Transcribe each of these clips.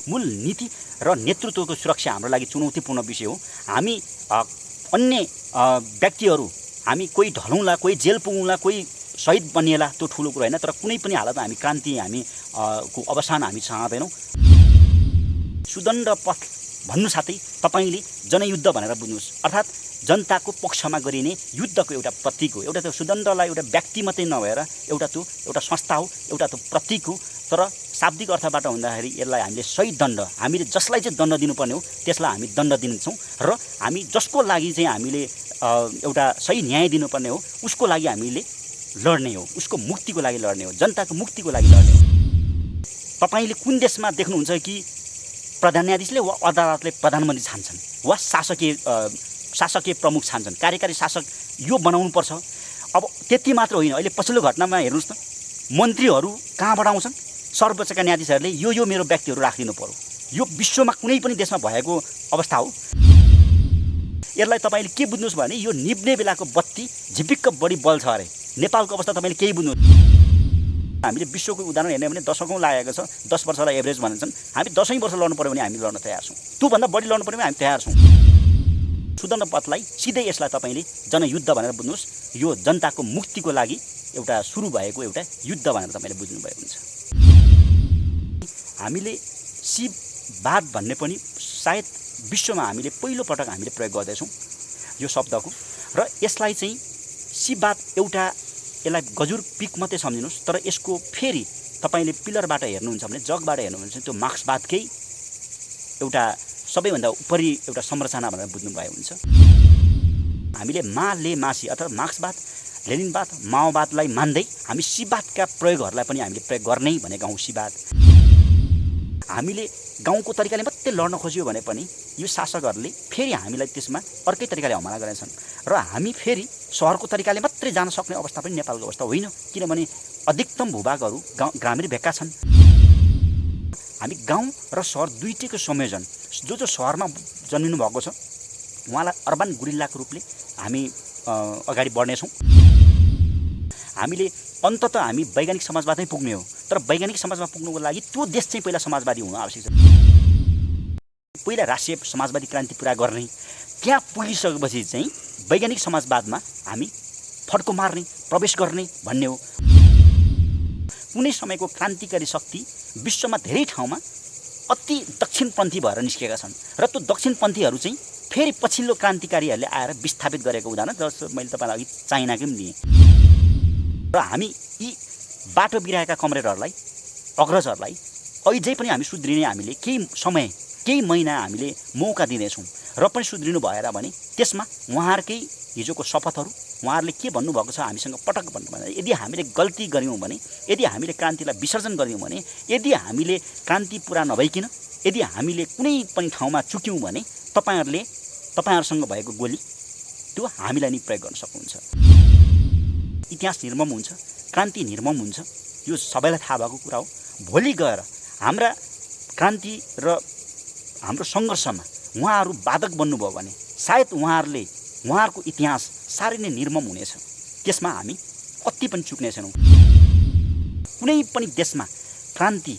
मूल नीति र नेतृत्वको सुरक्षा हाम्रो लागि चुनौतीपूर्ण विषय हो। हामी अन्य व्यक्तिहरू हामी कोही ढलौँला, कोही जेल पुगौँला, कोही शहीद बनिएला, त्यो ठुलो कुरो होइन। तर कुनै पनि हालतमा हामी क्रान्ति को अवसान हामी चाहँदैनौँ। सुदण्ड पथ भन्नु साथै तपाईँले जनयुद्ध भनेर बुझ्नुहोस्, अर्थात् जनताको पक्षमा गरिने युद्धको एउटा प्रतीक हो। एउटा त्यो सुदण्डलाई एउटा व्यक्ति मात्रै नभएर एउटा संस्था हो, एउटा त्यो प्रतीक हो। तर शाब्दिक अर्थबाट हुँदाखेरि यसलाई हामीले सही दण्ड, हामीले जसलाई चाहिँ दण्ड दिनुपर्ने हो त्यसलाई हामी दण्ड दिन्छौँ र हामी जसको लागि चाहिँ हामीले एउटा सही न्याय दिनुपर्ने हो उसको लागि हामीले लड्ने हो, उसको मुक्तिको लागि लड्ने हो, जनताको मुक्तिको लागि लड्ने हो। तपाईँले कुन देशमा देख्नुहुन्छ कि प्रधान न्यायाधीशले वा अदालतले प्रधानमन्त्री छान्छन् वा शासकीय प्रमुख छान्छन्, कार्यकारी शासक यो बनाउनुपर्छ। अब त्यति मात्र होइन, अहिले पछिल्लो घटनामा हेर्नुहोस् त, मन्त्रीहरू कहाँबाट आउँछन्? सर्वोच्चका न्यायाधीशहरूले यो मेरो व्यक्तिहरू राखिदिनु पर्यो। यो विश्वमा कुनै पनि देशमा भएको अवस्था हो। यसलाई तपाईँले के बुझ्नुहोस् भने यो निब्ने बेलाको बत्ती झिपिक्क बढी बल्छ अरे। नेपालको अवस्था तपाईँले केही बुझ्नु। हामीले विश्वको उदाहरण हेर्ने भने दशकौँ लागेको छ, 10 वर्षलाई एभरेज भन्छन्। हामी 10 वर्ष लड्नु पऱ्यो भने हामी लड्न तयार छौँ, त्योभन्दा बढी लड्नु पऱ्यो भने हामी तयार छौँ। सुदण्ड पथलाई सिधै यसलाई तपाईँले जनयुद्ध भनेर बुझ्नुहोस्। यो जनताको मुक्तिको लागि एउटा सुरु भएको एउटा युद्ध भनेर तपाईँले बुझ्नुभएको हुन्छ। हामीले शिववाद भन्ने पनि सायद विश्वमा हामीले पहिलोपटक हामीले प्रयोग गर्दैछौँ यो शब्दको, र यसलाई चाहिँ शिववाद एउटा यसलाई गजुर पिक मात्रै सम्झिनुहोस्। तर यसको फेरि तपाईँले पिलरबाट हेर्नुहुन्छ भने, जगबाट हेर्नुहुन्छ भने त्यो मार्क्सवादकै एउटा सबैभन्दा उपरि एउटा संरचना भनेर बुझ्नुभएको हुन्छ। हामीले मासी अथवा मार्क्सवाद, लेनिनवाद, माओवादलाई मान्दै हामी शिववादका प्रयोगहरूलाई पनि हामीले प्रयोग गर्ने भनेका हौँ। शिववाद हामीले गाउँको तरिकाले मात्रै लड्न खोज्यो भने पनि यो शासकहरूले फेरि हामीलाई त्यसमा अर्कै तरिकाले हमला गरेछन् र हामी फेरि सहरको तरिकाले मात्रै जान सक्ने अवस्था पनि नेपालको अवस्था होइन। किनभने अधिकतम भूभागहरू ग्रामीण भेगका छन्। हामी गाउँ र सहर दुईटैको संयोजन, जो सहरमा जन्मिनु भएको छ उहाँलाई अर्बन गुरिल्लाको रूपले हामी अगाडि बढ्नेछौँ। हामीले अन्ततः हामी वैज्ञानिक समाजवादमै पुग्ने हो। तर वैज्ञानिक समाजमा पुग्नुको लागि त्यो देश चाहिँ पहिला समाजवादी हुनु आवश्यक छ। पहिला राष्ट्रिय समाजवादी क्रान्ति पुरा गर्ने, त्यहाँ पुगिसकेपछि चाहिँ वैज्ञानिक समाजवादमा हामी फड्को मार्ने, प्रवेश गर्ने भन्ने हो। कुनै समयको क्रान्तिकारी शक्ति विश्वमा धेरै ठाउँमा अति दक्षिणपन्थी भएर निस्केका छन् र त्यो दक्षिणपन्थीहरू चाहिँ फेरि पछिल्लो क्रान्तिकारीहरूले आएर विस्थापित गरेको उदाहरण जस्तो मैले तपाईँलाई अघि चाइनाकै पनि दिएँ। र हामी यी बाटो बिराएका कमरेडहरूलाई, अग्रजहरूलाई अझै पनि हामी सुध्रिने हामीले केही समय, केही महिना हामीले मौका दिनेछौँ र पनि सुध्रिनु भएर भने त्यसमा उहाँहरूकै हिजोको शपथहरू, उहाँहरूले के भन्नुभएको छ हामीसँग पटक भन्नु भने, यदि हामीले गल्ती गऱ्यौँ भने, यदि हामीले क्रान्तिलाई विसर्जन गऱ्यौँ भने, यदि हामीले क्रान्ति पुरा नभइकन यदि हामीले कुनै पनि ठाउँमा चुक्यौँ भने तपाईँहरूसँग भएको गोली त्यो हामीलाई नै प्रयोग गर्न सक्नुहुन्छ। इतिहास निर्मम हुन्छ, क्रान्ति निर्मम हुन्छ, यो सबैलाई थाहा भएको कुरा हो। भोलि गएर हाम्रा क्रान्ति र हाम्रो सङ्घर्षमा उहाँहरू बाधक बन्नुभयो भने सायद उहाँहरूको इतिहास साह्रै नै निर्मम हुनेछ। त्यसमा हामी कति पनि चुक्ने छैनौँ। कुनै पनि देशमा क्रान्ति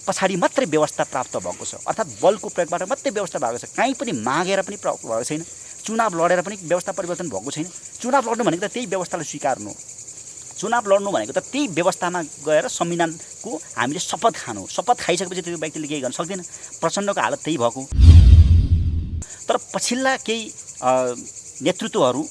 पछाडि मात्रै व्यवस्था प्राप्त भएको छ, अर्थात् बलको प्रयोगबाट मात्रै व्यवस्था भएको छ। कहीँ पनि मागेर पनि प्राप्त भएको छैन, चुनाव लडेर पनि व्यवस्था परिवर्तन भएको छैन। चुनाव लड्नु भनेको त त्यही व्यवस्थालाई स्वीकार्नु हो। चुनाव लड्नु भनेको त त्यही व्यवस्थामा गएर संविधानको हामीले शपथ खानु। शपथ खाइसकेपछि त्यो व्यक्तिले केही गर्न सक्दैन। प्रचण्डको हालत त्यही भएको। तर पछिल्ला केही नेतृत्वहरू,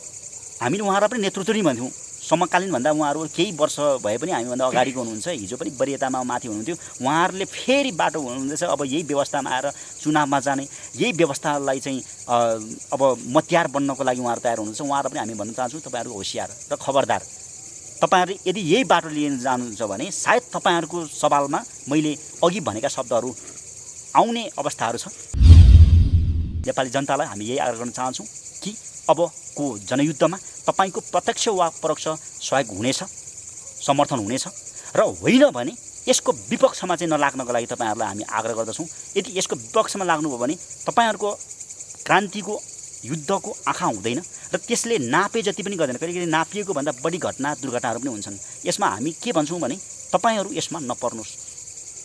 हामीले उहाँहरूलाई पनि नेतृत्व नै भन्थ्यौँ, समकालीन भन्दा उहाँहरू केही वर्ष भए पनि हामीभन्दा अगाडिको हुनुहुन्छ, हिजो पनि वरियतामा माथि हुनुहुन्थ्यो। उहाँहरूले फेरि बाटो हुनुहुँदैछ। अब यही व्यवस्थामा आएर चुनावमा जाने, यही व्यवस्थालाई चाहिँ अब मत्यार बन्नको लागि उहाँहरू तयार हुनुहुन्छ। उहाँहरू पनि हामी भन्न चाहन्छौँ, तपाईँहरू होसियार र खबरदार। तपाईँहरू यदि यही बाटो लिएर जानुहुन्छ भने सायद तपाईँहरूको सवालमा मैले अघि भनेका शब्दहरू आउने अवस्थाहरू छ। नेपाली जनतालाई हामी यही आग्रह गर्न चाहन्छौँ कि अबको जनयुद्धमा तपाईँको प्रत्यक्ष वा परोक्ष सहयोग हुनेछ, समर्थन हुनेछ, र होइन भने यसको विपक्षमा चाहिँ नलाग्नको लागि तपाईँहरूलाई हामी आग्रह गर्दछौँ। यदि यसको विपक्षमा लाग्नुभयो भने तपाईँहरूको क्रान्तिको युद्धको आँखा हुँदैन र त्यसले नापे जति पनि गर्दैन। कहिले कहिले नापिएको भन्दा बढी दुर्घटनाहरू पनि हुन्छन्। यसमा हामी के भन्छौँ भने तपाईँहरू यसमा नपर्नुहोस्,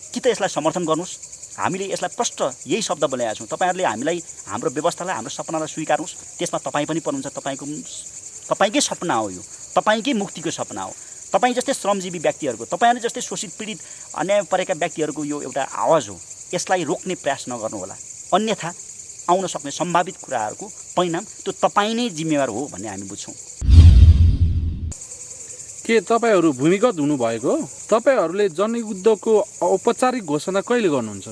कि त यसलाई समर्थन गर्नुहोस् हामीले यसलाई प्रष्ट यही शब्द बोलेका छौँ। तपाईँहरूले हामीलाई हाम्रो व्यवस्थालाई हाम्रो सपनालाई स्वीकार्नुहोस्, त्यसमा तपाईँ पनि पर्नुहुन्छ। तपाईँकै सपना हो, यो तपाईँकै मुक्तिको सपना हो। तपाईँ जस्तै श्रमजीवी व्यक्तिहरूको, तपाईँहरू जस्तै शोषित पीडित अन्याय परेका व्यक्तिहरूको यो एउटा आवाज हो। यसलाई रोक्ने प्रयास नगर्नुहोला, अन्यथा आउन सक्ने सम्भावित कुराहरूको परिणाम त्यो तपाईँ नै जिम्मेवार हो भन्ने हामी बुझ्छौँ। के तपाईँहरू भूमिगत हुनुभएको हो? तपाईँहरूले जनयुद्धको औपचारिक घोषणा कहिले गर्नुहुन्छ?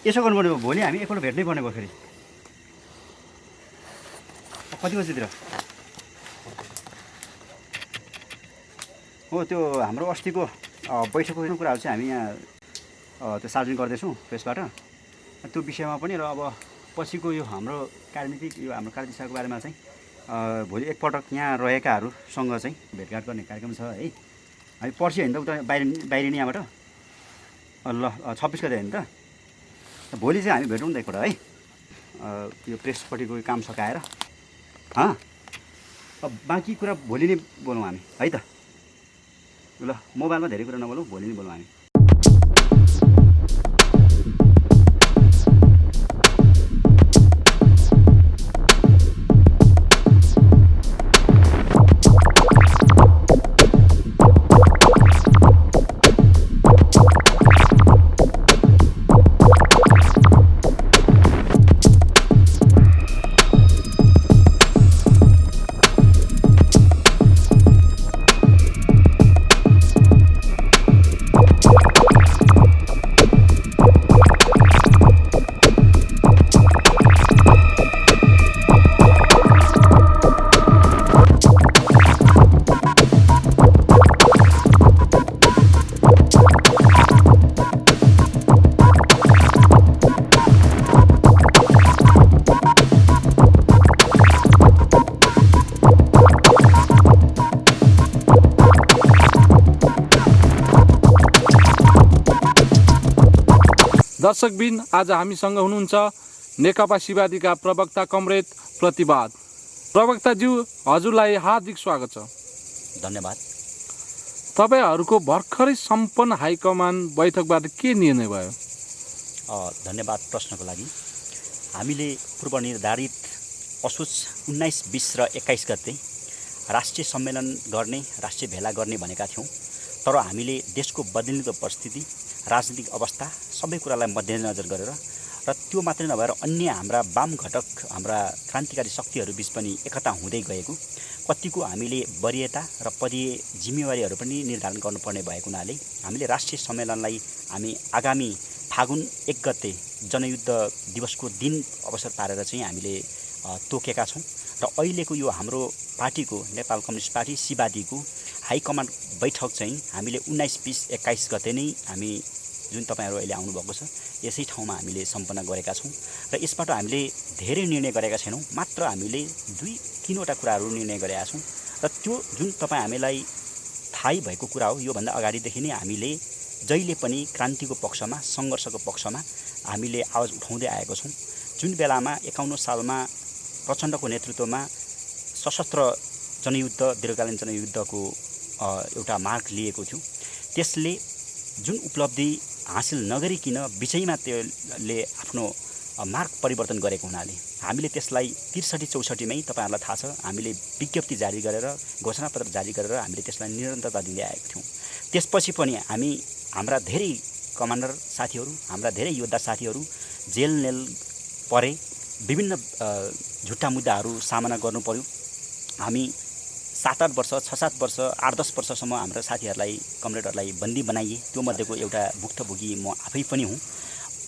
यसो गर्नुपर्ने भयो, भोलि हामी एकपल्ट भेट्नै पर्ने भयो। फेरि कति बजीतिर हो त्यो हाम्रो अस्तिको बैठकको कुराहरू चाहिँ हामी यहाँ त्यो सार्वजनिक गर्दैछौँ प्रेसबाट। त्यो विषयमा पनि र अब पछिको यो हाम्रो कार्यनीतिक यो हाम्रो कार्यदिशाको बारेमा चाहिँ भोलि एकपटक यहाँ रहेकाहरूसँग चाहिँ भेटघाट गर्ने कार्यक्रम छ है। हामी पर्सि होइन त उता बाहिरिने यहाँबाट ल 26 गते होइन त, भोलि चाहिँ हामी भेटौँ न त एकपल्ट है। यो प्रेसपट्टिको काम सकाएर अब बाँकी कुरा भोलि नै बोलौँ हामी है त। ल मोबाइलमा धेरै कुरा नबोलौँ, भोलि नै बोलौँ हामी। दर्शकबिन, आज हामीसँग हुनुहुन्छ नेकपा सीवादीका प्रवक्ता कमरेड प्रतिवाद। प्रवक्ताज्यू, हजुरलाई हार्दिक स्वागत छ। धन्यवाद। तपाईहरूको भर्खरै सम्पन्न हाइकमान बैठकबाट के निर्णय भयो? धन्यवाद प्रश्नको लागि। हामीले पूर्व निर्धारित असोज 19, 20 र 21 गते राष्ट्रिय सम्मेलन गर्ने, राष्ट्रिय भेला गर्ने भनेका थियौँ। तर हामीले देशको बदलिँदो परिस्थिति, राजनीतिक अवस्था सबै कुरालाई मध्यनजर गरेर र र त्यो मात्रै नभएर अन्य हाम्रा वाम घटक हाम्रा क्रान्तिकारी शक्तिहरू बीच पनि एकता हुँदै गएको, कतिको हामीले वरीयता र पदीय जिम्मेवारीहरू पनि निर्धारण गर्नुपर्ने भएको हुनाले हामीले राष्ट्रिय सम्मेलनलाई हामी आगामी फागुन 1 गते जनयुद्ध दिवसको दिन अवसर पारेर चाहिँ हामीले तोकेका छौँ। र अहिलेको यो हाम्रो पार्टीको नेपाल कम्युनिस्ट पार्टी सिबादीको हाइकमान्ड बैठक चाहिँ हामीले 19, 20, 21 गते नै हामी जुन तपाईँहरू अहिले आउनुभएको छ यसै ठाउँमा हामीले सम्पन्न गरेका छौँ। र यसबाट हामीले धेरै निर्णय गरेका छैनौँ, मात्र हामीले 2-3वटा कुराहरू निर्णय गरेका छौँ। र त्यो जुन तपाईँ हामीलाई थाहै भएको कुरा हो, योभन्दा अगाडिदेखि नै हामीले जहिले पनि क्रान्तिको पक्षमा, सङ्घर्षको पक्षमा हामीले आवाज उठाउँदै आएको छौँ। जुन बेलामा 51 सालमा प्रचण्डको नेतृत्वमा सशस्त्र जनयुद्ध, दीर्घकालीन जनयुद्धको एउटा मार्ग लिएको थियो, त्यसले जुन उपलब्धि हासिल नगरिकन बिचैमा त्यसले आफ्नो मार्ग परिवर्तन गरेको हुनाले हामीले त्यसलाई 63-64 मै तपाईँहरूलाई थाहा छ हामीले विज्ञप्ति जारी गरेर, घोषणापत्र जारी गरेर हामीले त्यसलाई निरन्तरता दिँदै आएको थियौँ। त्यसपछि पनि हामी हाम्रा धेरै कमान्डर साथीहरू, हाम्रा धेरै योद्धा साथीहरू जेल नेल परे, विभिन्न झुट्टा मुद्दाहरू सामना गर्नु पर्यो। हामी 7-8 वर्ष, 6-7 वर्ष, 8-10 वर्षसम्म हाम्रा साथीहरूलाई, कमरेडहरूलाई बन्दी बनाइए। त्यो मध्येको एउटा भुक्तभोगी म आफै पनि हुँ।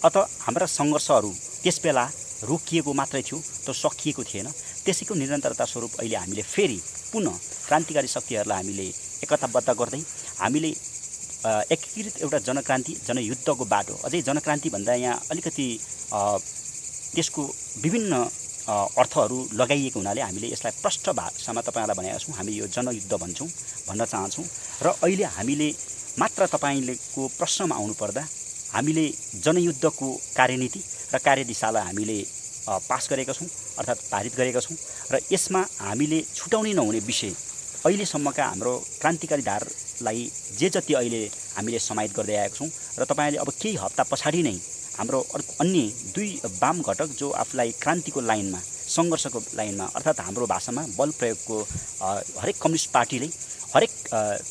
अत हाम्रा सङ्घर्षहरू त्यसबेला रोकिएको मात्रै थियो, त्यो सकिएको थिएन। त्यसैको निरन्तरता स्वरूप अहिले हामीले फेरि पुनः क्रान्तिकारी शक्तिहरूलाई हामीले एकताबद्ध गर्दै हामीले एकीकृत एउटा जनक्रान्ति, जनयुद्धको बाटो, अझै जनक्रान्तिभन्दा यहाँ अलिकति त्यसको विभिन्न अर्थहरू लगाइएको हुनाले हामीले यसलाई प्रष्ट भाषामा तपाईँहरूलाई भनेका छौँ, हामी यो जनयुद्ध भन्न चाहन्छौँ। र अहिले हामीले मात्र तपाईँको प्रश्नमा आउनुपर्दा हामीले जनयुद्धको कार्यनीति र कार्यदिशालाई हामीले पास गरेका छौँ, अर्थात् पारित गरेका छौँ। र यसमा हामीले छुटाउनै नहुने विषय अहिलेसम्मका हाम्रो क्रान्तिकारी धारलाई जे जति अहिले हामीले समाहित गर्दै आएको छौँ। र तपाईँले अब केही हप्ता पछाडि नै हाम्रो अन्य 2 वाम घटक जो आफूलाई क्रान्तिको लाइनमा, सङ्घर्षको लाइनमा, अर्थात् हाम्रो भाषामा बल प्रयोगको हरेक कम्युनिस्ट पार्टीले हरेक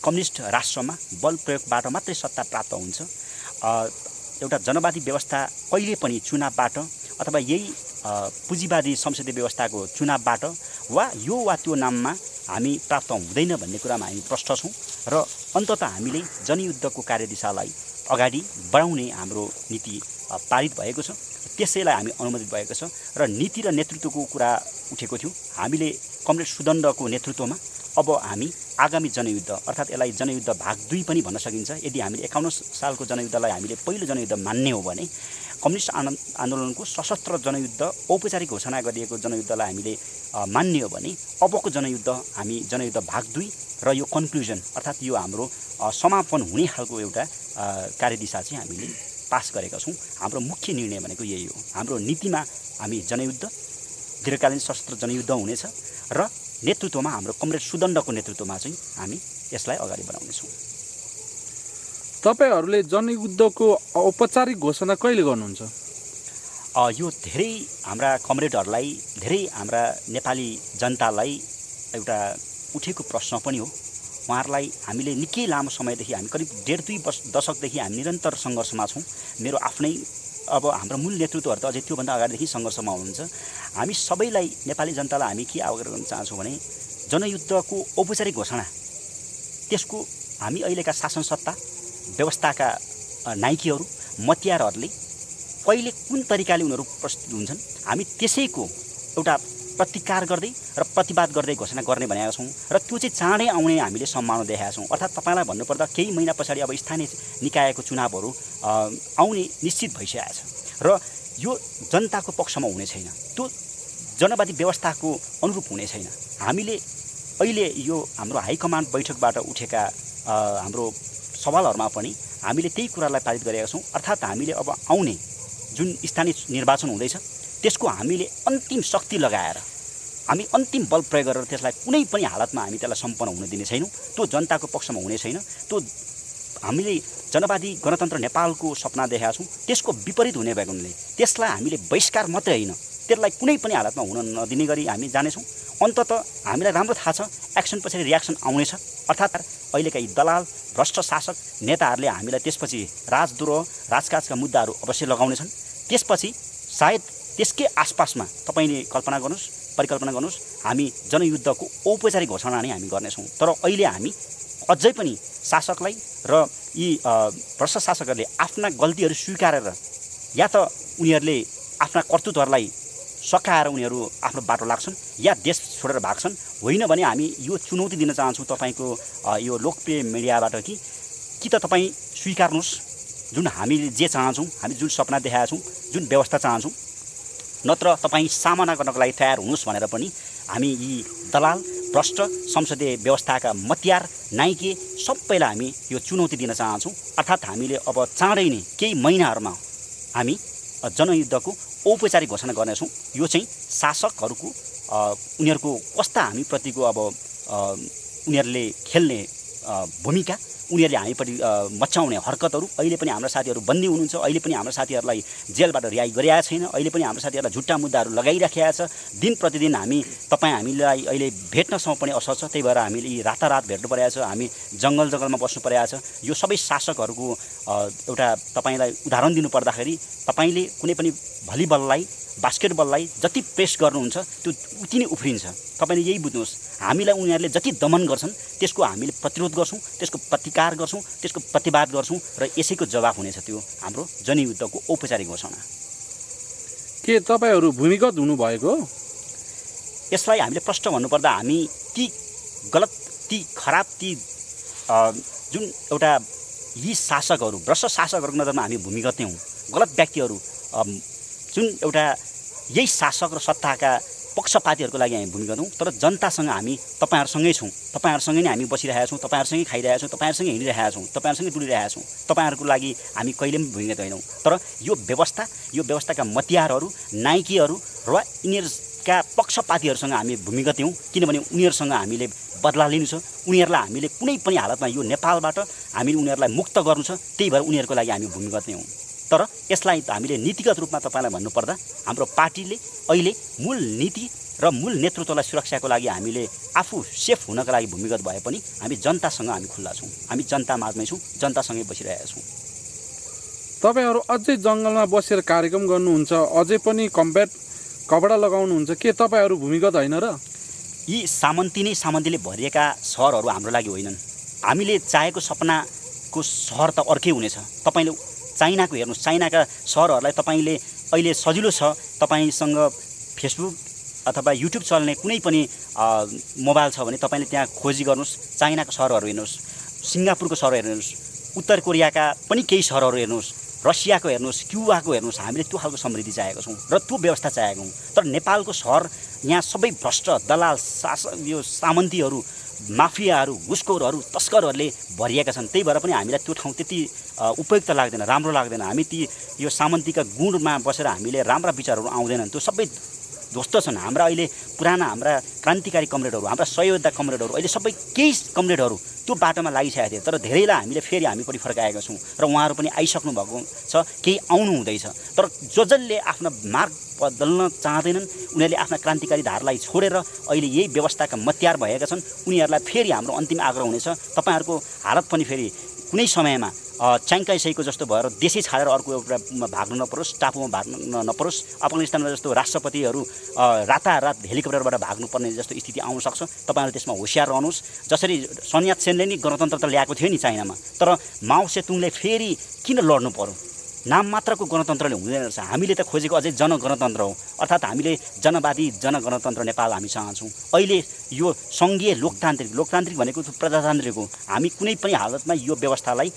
कम्युनिस्ट राष्ट्रमा बल प्रयोगबाट मात्रै सत्ता प्राप्त हुन्छ। एउटा जनवादी व्यवस्था कहिले पनि चुनावबाट अथवा यही पुँजीवादी संसदीय व्यवस्थाको चुनावबाट वा त्यो नाममा हामी प्राप्त हुँदैन भन्ने कुरामा हामी प्रष्ट छौँ। र अन्ततः हामीले जनयुद्धको कार्यदिशालाई अगाडि बढाउने हाम्रो नीति पारित भएको छ, त्यसैलाई हामी अनुमोदित भएको छ। र नीति र नेतृत्वको कुरा उठेको थियो, हामीले कमरेड सुदण्डको नेतृत्वमा अब हामी आगामी जनयुद्ध, अर्थात् यसलाई जनयुद्ध भाग 2 पनि भन्न सकिन्छ। यदि हामीले 51 सालको जनयुद्धलाई हामीले पहिलो जनयुद्ध मान्ने हो भने कम्युनिस्ट आन्दोलनको सशस्त्र जनयुद्ध, औपचारिक घोषणा गरिएको जनयुद्धलाई हामीले मान्ने हो भने अबको जनयुद्ध हामी जनयुद्ध भाग 2 र यो कन्क्लुजन, अर्थात् यो हाम्रो समापन हुने खालको एउटा कार्यदिशा चाहिँ हामीले पास गरेका छौँ। हाम्रो मुख्य निर्णय भनेको यही हो। हाम्रो नीतिमा हामी जनयुद्ध, दीर्घकालीन सशस्त्र जनयुद्ध हुनेछ र नेतृत्वमा हाम्रो कमरेड सुदण्डको नेतृत्वमा चाहिँ हामी यसलाई अगाडि बढाउनेछौँ। तपाईँहरूले जनयुद्धको औपचारिक घोषणा कहिले गर्नुहुन्छ? यो धेरै हाम्रा कमरेडहरूलाई, धेरै हाम्रा नेपाली जनतालाई एउटा उठेको प्रश्न पनि हो। उहाँहरूलाई हामीले निकै लामो समयदेखि, हामी करिब 1.5-2 दशकदेखि हामी निरन्तर सङ्घर्षमा छौँ। मेरो आफ्नै अब हाम्रो मूल नेतृत्वहरू त अझै त्योभन्दा अगाडिदेखि सङ्घर्षमा हुनुहुन्छ। हामी सबैलाई, नेपाली जनतालाई हामी के अवगत गर्न चाहन्छौँ भने जनयुद्धको औपचारिक घोषणा, त्यसको हामी अहिलेका शासन सत्ता व्यवस्थाका नायकीहरू, मतियारहरूले कहिले कुन तरिकाले उनीहरू प्रस्तुत हुन्छन्, हामी त्यसैको एउटा प्रतिकार गर्दै र प्रतिवाद गर्दै घोषणा गर्ने भनेका छौँ। र त्यो चाहिँ चाँडै आउने हामीले सम्भावना देखाएका छौँ। अर्थात् तपाईँलाई भन्नुपर्दा केही महिना पछाडि अब स्थानीय निकायको चुनावहरू आउने निश्चित भइसकेको छ र यो जनताको पक्षमा हुने छैन, त्यो जनवादी व्यवस्थाको अनुरूप हुने छैन। हामीले अहिले यो हाम्रो हाइकमान्ड बैठकबाट उठेका हाम्रो सवालहरूमा पनि हामीले त्यही कुरालाई पारित गरेका छौँ। अर्थात् हामीले अब आउने जुन स्थानीय निर्वाचन हुँदैछ त्यसको हामीले अन्तिम शक्ति लगाएर, हामी अन्तिम बल प्रयोग गरेर त्यसलाई कुनै पनि हालतमा हामी त्यसलाई सम्पन्न हुन दिने छैनौँ। त्यो जनताको पक्षमा हुने छैन। त्यो हामीले जनवादी गणतन्त्र नेपालको सपना देखाएका छौँ, त्यसको विपरीत हुने भएको हुनाले त्यसलाई हामीले बहिष्कार मात्रै होइन, त्यसलाई कुनै पनि हालतमा हुन नदिने गरी हामी जानेछौँ। अन्ततः हामीलाई राम्रो थाहा छ एक्सन पछाडि रियाक्सन आउनेछ। अर्थात् अहिलेका यी दलाल, भ्रष्ट शासक नेताहरूले हामीलाई त्यसपछि राजद्रोह, राजकाजका मुद्दाहरू अवश्य लगाउनेछन्। त्यसपछि सायद त्यसकै आसपासमा तपाईँले परिकल्पना गर्नुहोस्, हामी जनयुद्धको औपचारिक घोषणा नै हामी गर्नेछौँ। तर अहिले हामी अझै पनि शासकलाई र यी भ्रष्ट शासकहरूले आफ्ना गल्तीहरू स्वीकारेर या त उनीहरूले आफ्ना कर्तुत्वहरूलाई सकाएर उनीहरू आफ्नो बाटो लाग्छन् या देश छोडेर भाग्छन्। होइन भने हामी यो चुनौती दिन चाहन्छौँ तपाईँको यो लोकप्रिय मिडियाबाट कि त तपाईँ स्वीकार्नुहोस् जुन हामीले जे चाहन्छौँ, हामी जुन सपना देखाएका छौँ, जुन व्यवस्था चाहन्छौँ, नत्र तपाईँ सामना गर्नको लागि तयार हुनुहोस् भनेर पनि हामी यी दलाल भ्रष्ट संसदीय व्यवस्थाका मतियार नाइके सबैलाई हामी यो चुनौती दिन चाहन्छौँ। अर्थात् हामीले अब चाँडै नै केही महिनाहरूमा हामी जनयुद्धको औपचारिक घोषणा गर्नेछौँ। यो चाहिँ शासकहरूको उनीहरूको कस्ता हामीप्रतिको अब उनीहरूले खेल्ने भूमिका, उनीहरूले हामीपट्टि मचाउने हरकतहरू, अहिले पनि हाम्रा साथीहरू बन्दी हुनुहुन्छ, अहिले पनि हाम्रा साथीहरूलाई जेलबाट रिहाई गरिरहेको छैन, अहिले पनि हाम्रा साथीहरूलाई झुट्टा मुद्दाहरू लगाइराखेका छ। दिन प्रतिदिन हामीलाई अहिले भेट्नसम्म पनि असर छ। त्यही भएर हामीले यी रातारात भेट्नु परेको छ, हामी जङ्गलमा बस्नु परेको छ। यो सबै शासकहरूको एउटा तपाईँलाई उदाहरण दिनुपर्दाखेरि तपाईँले कुनै पनि भलिबललाई बास्केटबललाई जति प्रेस गर्नुहुन्छ त्यो उति नै उफ्रिन्छ। तपाईँले यही बुझ्नुहोस्, हामीलाई उनीहरूले जति दमन गर्छन् त्यसको हामीले प्रतिरोध गर्छौँ, त्यसको प्रतिकार गर्छौँ, त्यसको प्रतिवाद गर्छौँ र यसैको जवाफ हुनेछ त्यो हाम्रो जनयुद्धको औपचारिक घोषणा। के तपाईँहरू भूमिगत हुनुभएको? यसलाई हामीले प्रश्न भन्नुपर्दा हामी ती गलत, ती खराब, ती जुन एउटा यी शासकहरू भ्रष्ट शासकहरूको नजरमा हामी भूमिगत नै हौँ। गलत व्यक्तिहरू जुन एउटा यही शासक र सत्ताका पक्षपातीहरूको लागि हामी भूमिगत हौँ। तर जनतासँग हामी तपाईँहरूसँगै छौँ, तपाईँहरूसँगै नै हामी बसिरहेका छौँ, तपाईँहरूसँगै खाइरहेका छौँ, तपाईँहरूसँगै हिँडिरहेका छौँ, तपाईँहरूसँगै डुलिरहेका छौँ। तपाईँहरूको लागि हामी कहिले पनि भूमिगत होइनौँ। तर यो व्यवस्थाका मतियारहरू, नाइकेहरू र यिनीहरूका पक्षपातीहरूसँग हामी भूमिगत हौँ। किनभने उनीहरूसँग हामीले बदला लिनु छ, उनीहरूलाई हामीले कुनै पनि हालतमा यो नेपालबाट हामीले उनीहरूलाई मुक्त गर्नु छ। त्यही भएर उनीहरूको लागि हामी भूमिगत नै हौँ। तर यसलाई हामीले नीतिगत रूपमा तपाईँलाई भन्नुपर्दा हाम्रो पार्टीले अहिले मूल नीति र मूल नेतृत्वलाई सुरक्षाको लागि हामीले आफू सेफ हुनका लागि भूमिगत भए पनि हामी जनतासँग हामी खुल्ला छौँ, हामी जनता माझमै छौँ, जनतासँगै बसिरहेका छौँ। तपाईँहरू अझै जङ्गलमा बसेर कार्यक्रम गर्नुहुन्छ, अझै पनि कपडा लगाउनुहुन्छ, के तपाईँहरू भूमिगत होइन र? यी सामन्तीले भरिएका सहरहरू हाम्रो लागि होइनन्। हामीले चाहेको सपनाको सहर त अर्कै हुनेछ। तपाईँले चाइनाको हेर्नुहोस्, चाइनाका सहरहरूलाई तपाईँले अहिले सजिलो छ, तपाईँसँग फेसबुक अथवा युट्युब चल्ने कुनै पनि मोबाइल छ भने तपाईँले त्यहाँ खोजी गर्नुहोस्, चाइनाको सहरहरू हेर्नुहोस्, सिङ्गापुरको सहर हेर्नुहोस्, उत्तर कोरियाका पनि केही सहरहरू हेर्नुहोस्, रसियाको हेर्नुहोस्, क्युबाको हेर्नुहोस्। हामीले त्यो खालको समृद्धि चाहेको छौँ र त्यो व्यवस्था चाहेको हौँ। तर नेपालको सहर यहाँ सबै भ्रष्ट दलाल यो सामन्तीहरू, माफियाहरू, घुसखोरहरू, तस्करहरूले भरिएका छन्। त्यही भएर पनि हामीलाई त्यो ठाउँ त्यति उपयुक्त लाग्दैन, राम्रो लाग्दैन। हामी ती यो सामन्तीका गुणमा बसेर हामीले राम्रा विचारहरू आउँदैनन्, त्यो सबै ध्वस्त छन्। हाम्रा अहिले पुराना हाम्रा क्रान्तिकारी कमरेडहरू, हाम्रा सहयोद्धा कमरेडहरू, अहिले सबै केही कमरेडहरू त्यो बाटोमा लागिसकेका थिए। तर धेरैलाई हामीले फेरि हामीपट्टि फर्काएका छौँ र उहाँहरू पनि आइसक्नु भएको छ, केही आउनु हुँदैछ। तर जसले आफ्नो मार्ग बदल्न चाहँदैनन्, उनीहरूले आफ्ना क्रान्तिकारी धारलाई छोडेर अहिले यही व्यवस्थाका मतियार भएका छन्, उनीहरूलाई फेरि हाम्रो अन्तिम आग्रह हुनेछ, तपाईँहरूको हालत पनि फेरि कुनै समयमा च्याङ्काइसकेको जस्तो भएर देशै छाडेर अर्को एउटामा भाग्नु नपरोस्, टापुमा भाग्नु नपरोस्। अफगानिस्तानमा जस्तो राष्ट्रपतिहरू रातारात हेलिकप्टरबाट भाग्नुपर्ने जस्तो स्थिति आउन सक्छ। तपाईँहरू त्यसमा होसियार रहनुहोस्। जसरी सन यात सेनले नि गणतन्त्र त ल्याएको थियो नि चाइनामा, तर माओ सेतुङले फेरि किन लड्नु पर्यो? नाम मात्रको गणतन्त्रले हुँदैन रहेछ। हामीले त खोजेको अझै जनगणतन्त्र हो, अर्थात् हामीले जनवादी जनगणतन्त्र नेपाल हामी चाहन्छौँ। अहिले यो सङ्घीय लोकतान्त्रिक भनेको प्रजातान्त्रिक हो। हामी कुनै पनि हालतमा यो व्यवस्थालाई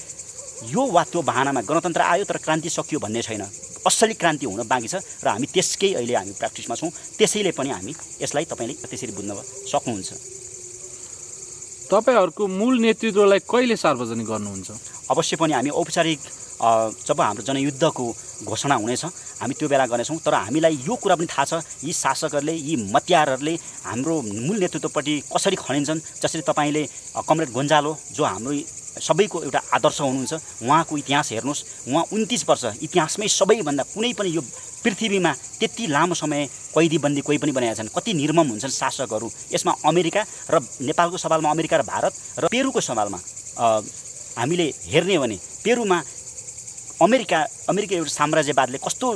यो वा त्यो बहानामा गणतन्त्र आयो तर क्रान्ति सकियो भन्ने छैन। असली क्रान्ति हुन बाँकी छ र हामी त्यसकै अहिले हामी प्र्याक्टिसमा छौँ। त्यसैले पनि हामी यसलाई तपाईँले त्यसरी बुझ्न सक्नुहुन्छ। तपाईँहरूको मूल नेतृत्वलाई कहिले सार्वजनिक गर्नुहुन्छ? अवश्य पनि हामी औपचारिक जब हाम्रो जनयुद्धको घोषणा हुनेछ हामी त्यो बेला गर्नेछौँ। तर हामीलाई यो कुरा पनि थाहा छ, यी शासकहरूले, यी मतियारहरूले हाम्रो मूल नेतृत्वपट्टि कसरी खनिन्छन्। जसरी तपाईँले कमरेड गोन्जालो जो हाम्रो सबैको एउटा आदर्श हुनुहुन्छ, उहाँको इतिहास हेर्नुहोस्। उहाँ 29 वर्ष इतिहासमै सबैभन्दा कुनै पनि यो पृथ्वीमा त्यति लामो समय कैदीबन्दी कोही पनि बनाएका छन्। कति निर्मम हुन्छन् शासकहरू। यसमा अमेरिका र नेपालको सवालमा अमेरिका र भारत र पेरुको सवालमा हामीले हेर्ने भने पेरुमा अमेरिका एउटा साम्राज्यवादले कस्तो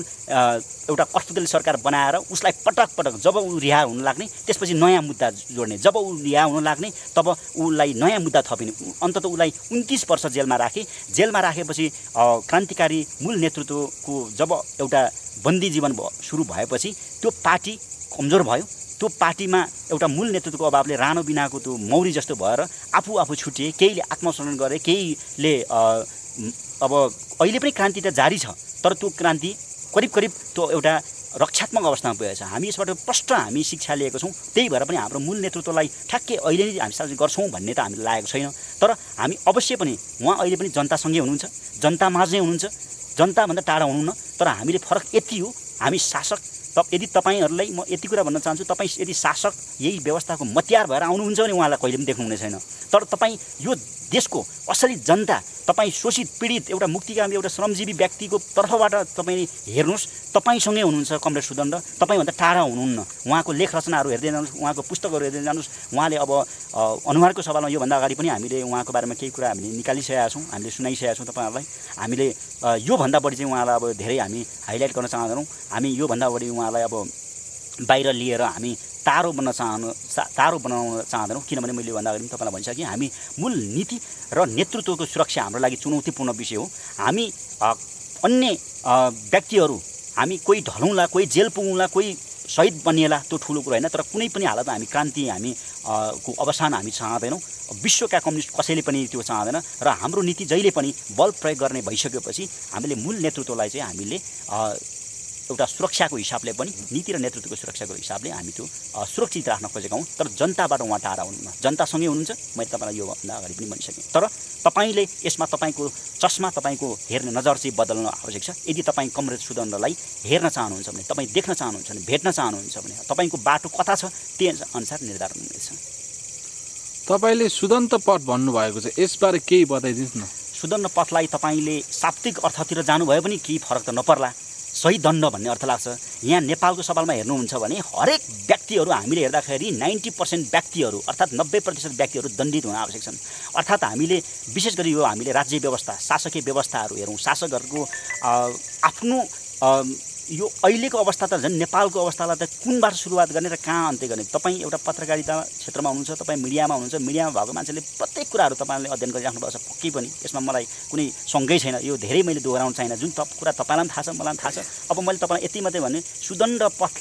एउटा कठपुतली सरकार बनाएर उसलाई पटक पटक जब ऊ रिहा हुन लाग्ने त्यसपछि नयाँ मुद्दा जोड्ने, जब ऊ रिहा हुन लाग्ने तब उसलाई नयाँ मुद्दा थपिने, अन्ततः उसलाई 29 वर्ष जेलमा राखे। जेलमा राखेपछि क्रान्तिकारी मूल नेतृत्वको जब एउटा बन्दी जीवन सुरु भएपछि त्यो पार्टी कमजोर भयो। त्यो पार्टीमा एउटा मूल नेतृत्वको अभावले राणो बिनाको त्यो मौरी जस्तो भएर आफू छुटिए, केहीले आत्मसमर्पण गरे, केहीले अब अहिले पनि क्रान्ति त जारी छ, तर त्यो क्रान्ति करिब त्यो एउटा रक्षात्मक अवस्थामा पुगेको छ। हामी यसबाट प्रष्ट हामी शिक्षा लिएको छौँ, त्यही भएर पनि हाम्रो मूल नेतृत्वलाई ठ्याक्कै अहिले नै हामी सार्वजनिक गर्छौँ भन्ने त हामीले लागेको छैन। तर हामी अवश्य पनि उहाँ अहिले पनि जनतासँगै हुनुहुन्छ, जनतामाझै हुनुहुन्छ, जनताभन्दा टाढा हुनुहुन्न। तर हामीले फरक यति हो, हामी शासक यदि तपाईँहरूलाई म यति कुरा भन्न चाहन्छु, तपाईँ यदि शासक यही व्यवस्थाको मतियार भएर आउनुहुन्छ भने उहाँलाई कहिले पनि देख्नुहुने छैन। तर तपाईँ यो देशको असली जनता, तपाईँ शोषित पीडित एउटा मुक्तिकामी एउटा श्रमजीवी व्यक्तिको तर्फबाट तपाईँ हेर्नुहोस्, तपाईँसँगै हुनुहुन्छ कमरेड सुदण्ड, तपाईँभन्दा टाढा हुनुहुन्न। उहाँको लेख रचनाहरू हेर्दै जानुहोस्, उहाँको पुस्तकहरू हेर्दै जानुहोस्। उहाँले अब अनुहारको सवालमा योभन्दा अगाडि पनि हामीले उहाँको बारेमा केही कुरा हामीले निकालिसकेका छौँ, हामीले सुनाइसकेका छौँ तपाईँहरूलाई। हामीले योभन्दा बढी चाहिँ उहाँलाई अब धेरै हामी हाइलाइट गर्न चाहँदैनौँ। हामी योभन्दा बढी उहाँलाई अब बाहिर लिएर हामी तारो बनाउन चाहँदैनौँ, किनभने मैले भन्दा अगाडि पनि तपाईँलाई भनिसकेँ, हामी मूल नीति र नेतृत्वको सुरक्षा हाम्रो लागि चुनौतीपूर्ण विषय हो। हामी अन्य व्यक्तिहरू हामी कोही ढलौँला, कोही जेल पुगौँला, कोही शहीद बनिएला, त्यो ठुलो कुरो होइन। तर कुनै पनि हालतमा हामी क्रान्ति को अवसान हामी चाहँदैनौँ। विश्वका कम्युनिस्ट कसैले पनि त्यो चाहँदैन। र हाम्रो नीति जहिले पनि बल प्रयोग गर्ने भइसकेपछि हामीले मूल नेतृत्वलाई चाहिँ हामीले एउटा सुरक्षाको हिसाबले पनि, नीति र नेतृत्वको सुरक्षाको हिसाबले हामी त्यो सुरक्षित राख्न खोजेका हौँ। तर जनताबाट उहाँ टाढा हुनुहुन्न, जनतासँगै हुनुहुन्छ। मैले तपाईँलाई योभन्दा अगाडि पनि भनिसकेँ। तर तपाईँले यसमा तपाईँको चस्मा, तपाईँको हेर्ने नजर चाहिँ बदल्न आवश्यक छ। यदि तपाईँ कमरेड सुदण्डलाई हेर्न चाहनुहुन्छ भने, तपाईँ देख्न चाहनुहुन्छ भने, भेट्न चाहनुहुन्छ भने तपाईँको बाटो कता छ त्यही अनुसार निर्धारण हुनेछ। तपाईँले सुदण्ड पथ भन्नुभएको छ, यसबारे केही बताइदिनुहोस् न। सुदण्ड पथलाई तपाईँले शाब्दिक अर्थतिर जानुभयो पनि केही फरक त नपर्ला। सही दण्ड भन्ने अर्थ लाग्छ। यहाँ नेपालको सवालमा हेर्नुहुन्छ भने हरेक व्यक्तिहरू हामीले हेर्दाखेरि 90% व्यक्तिहरू अर्थात् 90% व्यक्तिहरू दण्डित हुन आवश्यक छन्। अर्थात् हामीले विशेष गरी यो हामीले राज्य व्यवस्था, शासकीय व्यवस्थाहरू हेरौँ, शासकहरूको आफ्नो यो अहिलेको अवस्था त झन् नेपालको अवस्थालाई त कुनबाट सुरुवात गर्ने र कहाँ अन्त्य गर्ने। तपाईँ एउटा पत्रकारिता क्षेत्रमा हुनुहुन्छ, तपाईँ मिडियामा हुनुहुन्छ, मिडियामा भएको मान्छेले प्रत्येक कुराहरू तपाईँले अध्ययन गरिराख्नुपर्छ। पक्कै पनि यसमा मलाई कुनै सङ्गै छैन, यो धेरै मैले दोहोऱ्याउन छैन। जुन कुरा तपाईँलाई पनि थाहा छ, मलाई पनि थाहा छ। अब मैले तपाईँलाई यति मात्रै भने, सुदण्ड पथ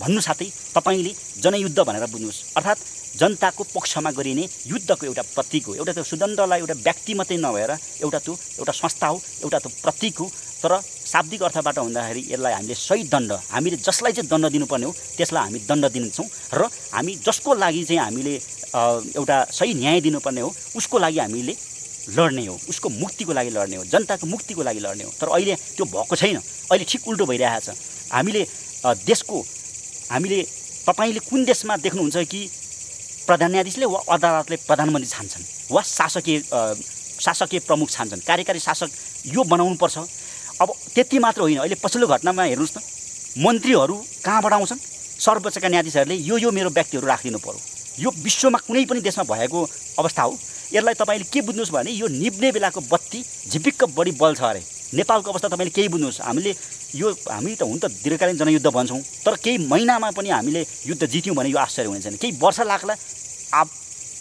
भन्नु साथै तपाईँले जनयुद्ध भनेर बुझ्नुहोस्। अर्थात् जनताको पक्षमा गरिने युद्धको एउटा प्रतीक हो। एउटा त्यो सुदण्डलाई एउटा व्यक्ति मात्रै नभएर एउटा संस्था हो, एउटा त्यो प्रतीक हो। तर शाब्दिक अर्थबाट हुँदाखेरि यसलाई हामीले सही दण्ड, हामीले जसलाई चाहिँ दण्ड दिनुपर्ने हो त्यसलाई हामी दण्ड दिन्छौँ। र हामी जसको लागि चाहिँ हामीले एउटा सही न्याय दिनुपर्ने हो उसको लागि हामीले लड्ने हो, उसको मुक्तिको लागि लड्ने हो, जनताको मुक्तिको लागि लड्ने हो। तर अहिले त्यो भएको छैन। अहिले ठिक उल्टो भइरहेको छ। हामीले तपाईँले कुन देशमा देख्नुहुन्छ कि प्रधान न्यायाधीशले वा अदालतले प्रधानमन्त्री छान्छन् वा शासकीय प्रमुख छान्छन्, कार्यकारी शासक यो बनाउनुपर्छ। अब त्यति मात्र होइन, अहिले पछिल्लो घटनामा हेर्नुहोस् न, मन्त्रीहरू कहाँबाट आउँछन्? सर्वोच्चका न्यायाधीशहरूले यो मेरो व्यक्तिहरू राखिदिनु पर्यो। यो विश्वमा कुनै पनि देशमा भएको अवस्था हो। यसलाई तपाईँले के बुझ्नुहोस् भने यो निप्ने बेलाको बत्ती झिपिक्क बढी बल्छ अरे। नेपालको अवस्था तपाईँले केही बुझ्नुहोस्। हामी त हुन त दीर्घकालीन जनयुद्ध भन्छौँ, तर केही महिनामा पनि हामीले युद्ध जित्यौँ भने यो आश्चर्य हुने छैन। केही वर्ष लाग्ला,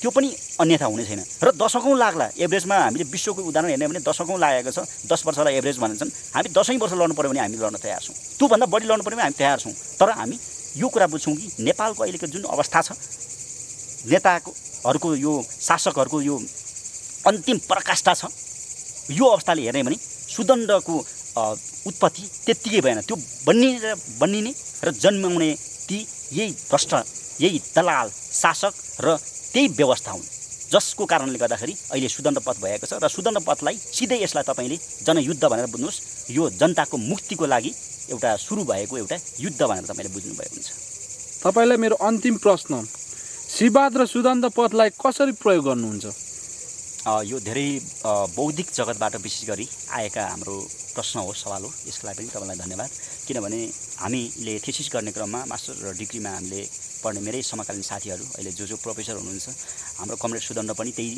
त्यो पनि अन्यथा हुने छैन। र दशकौँ लाग्ला। एभरेजमा हामीले विश्वको उदाहरण हेर्ने भने दशकौँ लागेको छ। 10 वर्षलाई एभरेज भन्छन्। हामी 10 वर्ष लड्नु पऱ्यो भने हामी लड्न तयार छौँ। त्योभन्दा बढी लड्नु पऱ्यो भने हामी तयार छौँ। तर हामी यो कुरा बुझ्छौँ कि नेपालको अहिलेको जुन अवस्था छ, नेताहरूको यो शासकहरूको यो अन्तिम पराकाष्ठा छ, यो अवस्थाले हेर्ने भने सुदण्डको उत्पत्ति त्यत्तिकै भएन। त्यो बन्निने र जन्माउने ती यही भ्रष्ट, यही दलाल शासक र त्यही व्यवस्था हुन्, जसको कारणले गर्दाखेरि अहिले सुदण्ड पथ भएको छ। र सुदण्ड पथलाई सिधै यसलाई तपाईँले जनयुद्ध भनेर बुझ्नुहोस्। यो जनताको मुक्तिको लागि एउटा सुरु भएको एउटा युद्ध भनेर तपाईँले बुझ्नुभएको हुन्छ। तपाईँलाई मेरो अन्तिम प्रश्न, शिववाद र सुदण्ड पथलाई कसरी प्रयोग गर्नुहुन्छ? यो धेरै बौद्धिक जगतबाट विशेष गरी आएका हाम्रो प्रश्न हो, सवाल हो। यसको लागि पनि तपाईँलाई धन्यवाद। किनभने हामीले थेसिस गर्ने क्रममा मास्टर र डिग्रीमा हामीले पढ्ने मेरै समकालीन साथीहरू अहिले जो प्रोफेसर हुनुहुन्छ, हाम्रो कमरेड सुदण्ड पनि त्यही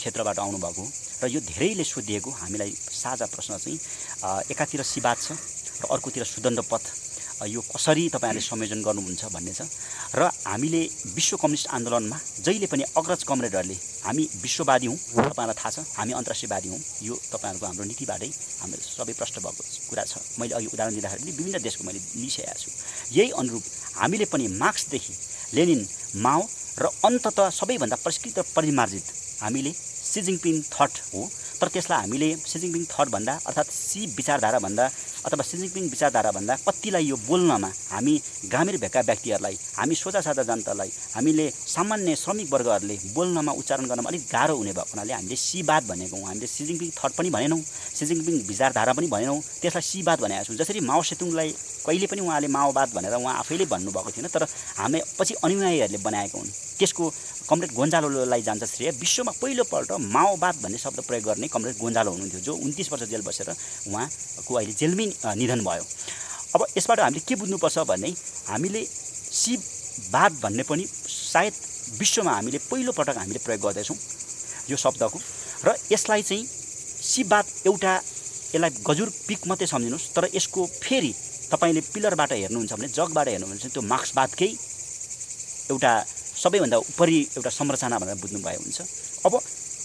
क्षेत्रबाट आउनुभएको हो र यो धेरैले सोधिएको हामीलाई साझा प्रश्न चाहिँ एकातिर सिबाद छ र अर्कोतिर सुदण्ड पथ, यो कसरी तपाईँहरूले संयोजन गर्नुहुन्छ भन्ने छ। र हामीले विश्व कम्युनिस्ट आन्दोलनमा जहिले पनि अग्रज कमरेडहरूले हामी विश्ववादी हौँ, तपाईँहरूलाई थाहा छ, हामी अन्तर्राष्ट्रियवादी हौँ, यो तपाईँहरूको हाम्रो नीतिबाटै हाम्रो सबै प्रष्ट भएको कुरा छ। मैले अघि उदाहरण दिँदाखेरि पनि विभिन्न देशको मैले लिइसकेको छु। यही अनुरूप हामीले पनि मार्क्सदेखि लेनिन, माओ र अन्ततः सबैभन्दा परिष्कृत र परिमार्जित हामीले सी जिनपिङ थट हो। तर त्यसलाई हामीले सी जिनपिङ थट भन्दा अर्थात् सी विचारधारा भन्दा अथवा सी जिनपिङ विचारधारा भन्दा कतिलाई यो बोल्नमा हामी ग्रामीण भेका व्यक्तिहरूलाई, हामी सोझा साझा जनतालाई, हामीले सामान्य श्रमिक वर्गहरूले बोल्नमा उच्चारण गर्नमा अलिक गाह्रो हुने भएको हुनाले हामीले सिबाद भनेको हौँ। हामीले सी जिनपिङ थट पनि भनेनौँ, सी जिनपिङ विचारधारा पनि भनेनौँ, त्यसलाई सिबाद भनेका छौँ। जसरी माओ सेतुङलाई कहिले पनि उहाँले माओवाद भनेर उहाँ आफैले भन्नुभएको थिएन, तर हामी पछि अनुयायीहरूले बनाएको हुन्। त्यसको कमरेड गोन्जालोलाई जान्छ श्रेय। विश्वमा पहिलोपल्ट माओवाद भन्ने शब्द प्रयोग गर्ने कमरेड गोन्जालो हुनुहुन्थ्यो, जो 29 वर्ष जेल बसेर उहाँको अहिले जेलमै निधन भयो। अब यसबाट हामीले के बुझ्नुपर्छ भने हामीले सिबाद भन्ने पनि सायद विश्वमा हामीले पहिलोपटक हामीले प्रयोग गर्दैछौँ यो शब्दको। र यसलाई चाहिँ सिबाद एउटा यसलाई गजुर पिक मात्रै सम्झिनुहोस्, तर यसको फेरि तपाईँले पिलरबाट हेर्नुहुन्छ भने, जगबाट हेर्नुहुन्छ भने त्यो मार्क्सवादकै एउटा सबैभन्दा उपरि एउटा संरचना भनेर बुझ्नुभयो हुन्छ। अब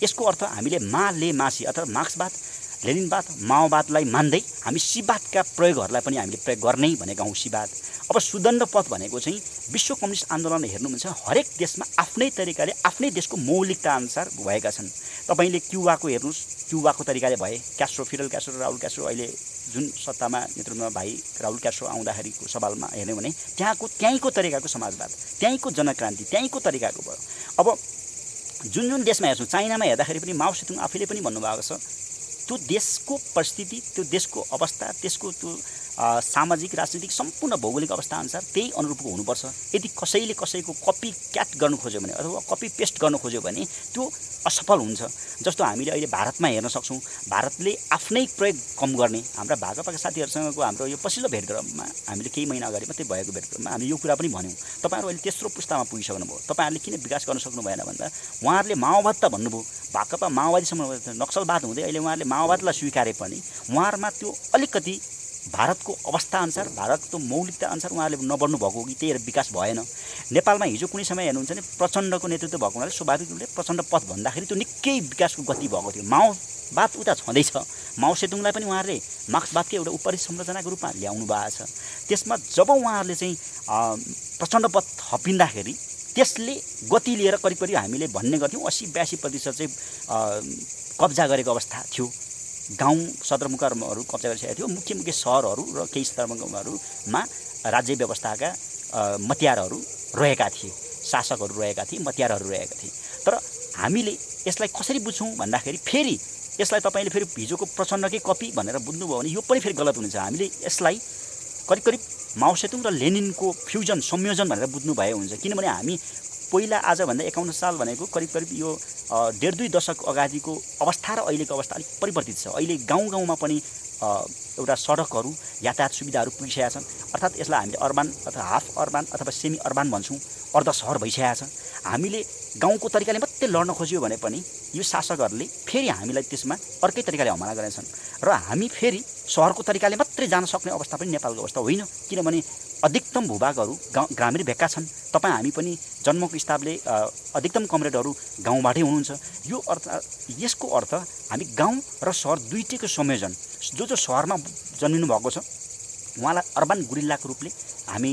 यसको अर्थ हामीले मासी अथवा मार्क्सवाद, लेनिनवाद, माओवादलाई मान्दै हामी सिबादका प्रयोगहरूलाई पनि हामीले प्रयोग गर्ने भनेका हौँ सिबाद। अब सुदण्ड पथ भनेको चाहिँ विश्व कम्युनिस्ट आन्दोलन हेर्नुहुन्छ हरेक देशमा आफ्नै तरिकाले आफ्नै देशको मौलिकता अनुसार भएका छन्। तपाईँले क्युबाको हेर्नुहोस्, क्युबाको तरिकाले भए, क्यास्ट्रो, फिडल क्यास्ट्रो, राहुल क्यास्ट्रो, अहिले जुन सत्तामा नेतृत्वमा भाइ राहुल क्यास्ट्रो आउँदाखेरिको सवालमा हेर्ने भने त्यहीँको तरिकाको समाजवाद, त्यहीँको जनक्रान्ति, त्यहीँको तरिकाको भयो। अब जुन देशमा हेर्छौँ, चाइनामा हेर्दाखेरि पनि माओ सेतुङ आफैले पनि भन्नुभएको छ, त्यो देशको परिस्थिति, त्यो देशको अवस्था, त्यसको त्यो सामाजिक राजनीतिक सम्पूर्ण भौगोलिक अवस्था अनुसार त्यही अनुरूपको हुनुपर्छ। यदि कसैले कसैको कपी क्याट गर्नु खोज्यो भने अथवा कपी पेस्ट गर्नु खोज्यो भने त्यो असफल हुन्छ। जस्तो हामीले अहिले भारतमा हेर्न सक्छौँ, भारतले आफ्नै प्रयोग कम गर्ने, हाम्रा भाकपाका साथीहरूसँगको हाम्रो यो पछिल्लो भेटघाटमा हामीले केही महिना अगाडि मात्रै भएको भेटघाटमा हामी यो कुरा पनि भन्यौँ। तपाईँहरू अहिले तेस्रो पुस्तामा पुगिसक्नुभयो, तपाईँहरूले किन विकास गर्न सक्नु भएन भन्दा उहाँहरूले माओवाद त भन्नुभयो, भाकपा माओवादीसम्म नक्सलवाद हुँदै अहिले उहाँहरूले माओवादलाई स्वीकारे पनि उहाँहरूमा त्यो अलिकति भारतको अवस्थाअनुसार, भारतको मौलिकता अनुसार उहाँहरूले नबढ्नु भएको हो कि त्यही विकास भएन। नेपालमा हिजो कुनै समय हेर्नुहुन्छ भने प्रचण्डको नेतृत्व भएको हुनाले स्वाभाविक रूपले प्रचण्ड पथ भन्दाखेरि त्यो निकै विकासको गति भएको थियो। माओवाद उता छँदैछ, माओ सेतुङलाई पनि उहाँहरूले मार्क्सवादकै एउटा उपरि संरचनाको रूपमा ल्याउनु भएको छ। त्यसमा जब उहाँहरूले चाहिँ प्रचण्ड पथ थपिँदाखेरि त्यसले गति लिएर करिब करिब हामीले भन्ने गर्थ्यौँ 80-82% चाहिँ कब्जा गरेको अवस्था थियो। गाउँ सदरमुकामहरू कब्जा गरिसकेको थियो, मुख्य सहरहरू र केही सदरमुकामहरूमा राज्य व्यवस्थाका मतियारहरू रहेका थिए, शासकहरू रहेका थिए, मतियारहरू रहेका थिए। तर हामीले यसलाई कसरी बुझ्छौँ भन्दाखेरि फेरि यसलाई तपाईँले फेरि हिजोको प्रचण्डकै कपी भनेर बुझ्नुभयो भने यो पनि फेरि गलत हुनेछ। हामीले यसलाई करिब करिब माओ सेतुङ र लेनिनको फ्युजन, संयोजन भनेर बुझ्नुभए हुन्छ। किनभने हामी पहिला आजभन्दा 51 साल भनेको करिब करिब यो 1.5-2 दशक अगाडिको अवस्था र अहिलेको अवस्था अलिक परिवर्तित छ। अहिले गाउँ गाउँमा पनि एउटा सडकहरू, यातायात सुविधाहरू पुगिसकेका छन्। अर्थात् यसलाई हामीले अर्बन अथवा हाफ अर्बन अथवा सेमी अर्बन भन्छौँ, अर्ध सहर भइसकेका छ। हामीले गाउँको तरिकाले मात्रै लड्न खोज्यो भने पनि यो शासकहरूले फेरि हामीलाई त्यसमा अर्कै तरिकाले हमला गरेछन् र हामी फेरि सहरको तरिकाले मात्रै जान सक्ने अवस्था पनि नेपालको अवस्था होइन। किनभने अधिकतम भूभागहरू ग्रामीण भेगका छन्। तपाईँ हामी पनि जन्मको हिसाबले अधिकतम कमरेडहरू गाउँबाटै हुनुहुन्छ। यो अर्थ, यसको अर्थ हामी गाउँ र सहर दुईटैको संयोजन, जो सहरमा जन्मिनु भएको छ उहाँलाई अर्बन गुरिल्लाको रूपले हामी